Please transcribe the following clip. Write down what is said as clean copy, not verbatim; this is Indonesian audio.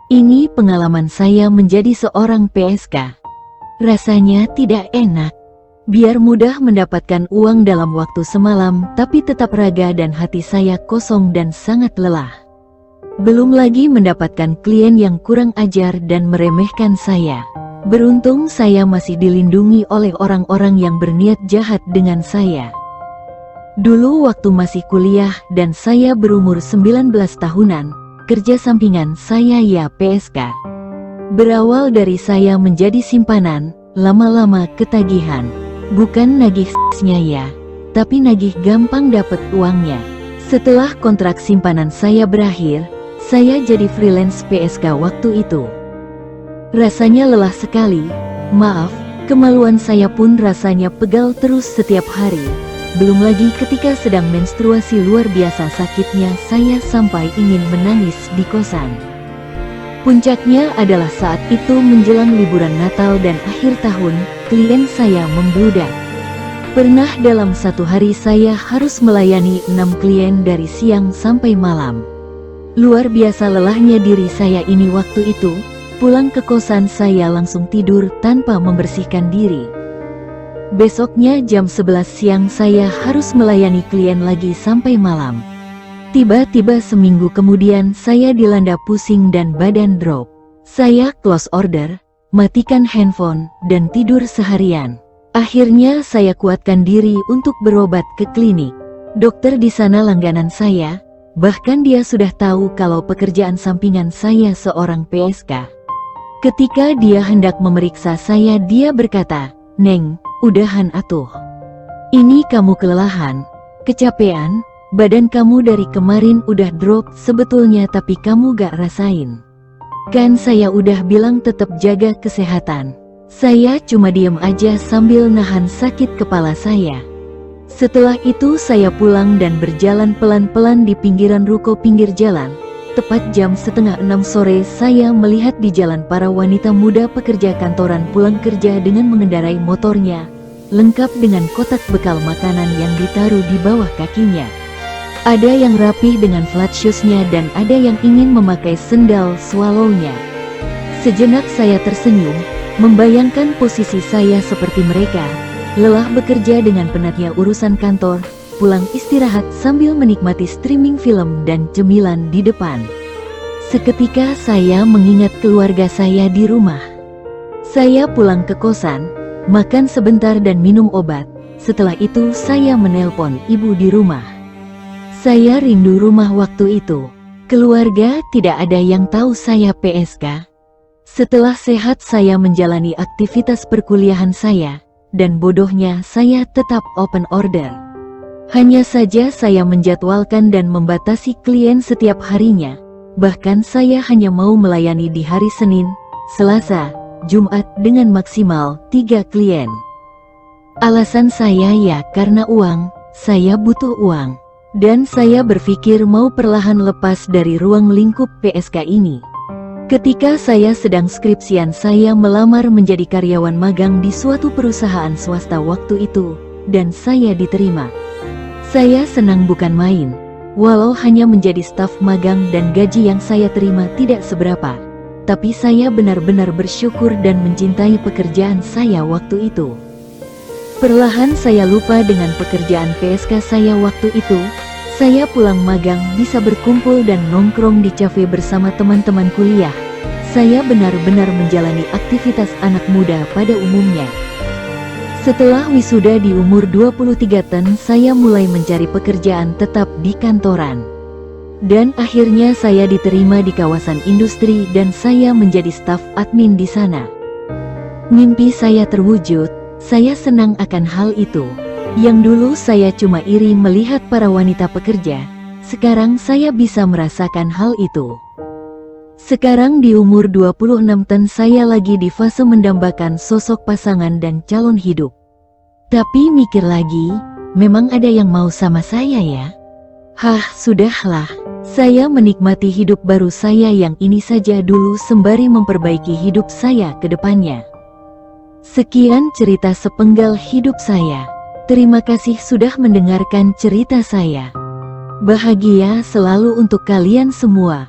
Ini pengalaman saya menjadi seorang PSK. Rasanya tidak enak. Biar mudah mendapatkan uang dalam waktu semalam, tapi tetap raga dan hati saya kosong dan sangat lelah. Belum lagi mendapatkan klien yang kurang ajar dan meremehkan saya. Beruntung saya masih dilindungi oleh orang-orang yang berniat jahat dengan saya. Dulu waktu masih kuliah dan saya berumur 19 tahunan, kerja sampingan saya ya PSK. Berawal dari saya menjadi simpanan, lama-lama ketagihan. Bukan nagih s-nya ya, tapi nagih gampang dapet uangnya. Setelah kontrak simpanan saya berakhir, saya jadi freelance PSK waktu itu. Rasanya lelah sekali, maaf, kemaluan saya pun rasanya pegal terus setiap hari. Belum lagi ketika sedang menstruasi luar biasa sakitnya saya sampai ingin menangis di kosan. Puncaknya adalah saat itu menjelang liburan Natal dan akhir tahun, klien saya membludak. Pernah dalam satu hari saya harus melayani 6 klien dari siang sampai malam. Luar biasa lelahnya diri saya ini waktu itu, pulang ke kosan saya langsung tidur tanpa membersihkan diri. Besoknya jam 11 siang saya harus melayani klien lagi sampai malam. Tiba-tiba seminggu kemudian saya dilanda pusing dan badan drop. Saya close order, matikan handphone, dan tidur seharian. Akhirnya saya kuatkan diri untuk berobat ke klinik. Dokter di sana langganan saya, bahkan dia sudah tahu kalau pekerjaan sampingan saya seorang PSK. Ketika dia hendak memeriksa saya dia berkata, "Neng, udahan atuh. Ini kamu kelelahan, kecapean, badan kamu dari kemarin udah drop sebetulnya tapi kamu gak rasain. Kan saya udah bilang tetap jaga kesehatan." Saya cuma diem aja sambil nahan sakit kepala saya. Setelah itu saya pulang dan berjalan pelan-pelan di pinggiran ruko pinggir jalan. Tepat jam 5:30 sore saya melihat di jalan para wanita muda pekerja kantoran pulang kerja dengan mengendarai motornya, lengkap dengan kotak bekal makanan yang ditaruh di bawah kakinya. Ada yang rapih dengan flat shoes-nya dan ada yang ingin memakai sendal swallow-nya. Sejenak saya tersenyum, membayangkan posisi saya seperti mereka, lelah bekerja dengan penatnya urusan kantor, pulang istirahat sambil menikmati streaming film dan cemilan di depan. Seketika saya mengingat keluarga saya di rumah. Saya pulang ke kosan, makan sebentar dan minum obat. Setelah itu saya menelpon ibu di rumah. Saya rindu rumah waktu itu. Keluarga tidak ada yang tahu saya PSK. Setelah sehat saya menjalani aktivitas perkuliahan saya, dan bodohnya saya tetap open order. Hanya saja saya menjadwalkan dan membatasi klien setiap harinya. Bahkan saya hanya mau melayani di hari Senin, Selasa, Jumat dengan maksimal 3 klien. Alasan saya ya karena uang, saya butuh uang. Dan saya berpikir mau perlahan lepas dari ruang lingkup PSK ini. Ketika saya sedang skripsian saya melamar menjadi karyawan magang di suatu perusahaan swasta waktu itu, dan saya diterima. Saya senang bukan main, walau hanya menjadi staf magang dan gaji yang saya terima tidak seberapa. Tapi saya benar-benar bersyukur dan mencintai pekerjaan saya waktu itu. Perlahan saya lupa dengan pekerjaan PSK saya waktu itu. Saya pulang magang bisa berkumpul dan nongkrong di cafe bersama teman-teman kuliah. Saya benar-benar menjalani aktivitas anak muda pada umumnya. Setelah wisuda di umur 23 tahun saya mulai mencari pekerjaan tetap di kantoran. Dan akhirnya saya diterima di kawasan industri dan saya menjadi staf admin di sana. Mimpi saya terwujud, saya senang akan hal itu. Yang dulu saya cuma iri melihat para wanita pekerja, sekarang saya bisa merasakan hal itu. Sekarang di umur 26 tahun saya lagi di fase mendambakan sosok pasangan dan calon hidup. Tapi mikir lagi, memang ada yang mau sama saya ya? Hah, sudahlah. Saya menikmati hidup baru saya yang ini saja dulu sembari memperbaiki hidup saya ke depannya. Sekian cerita sepenggal hidup saya. Terima kasih sudah mendengarkan cerita saya. Bahagia selalu untuk kalian semua.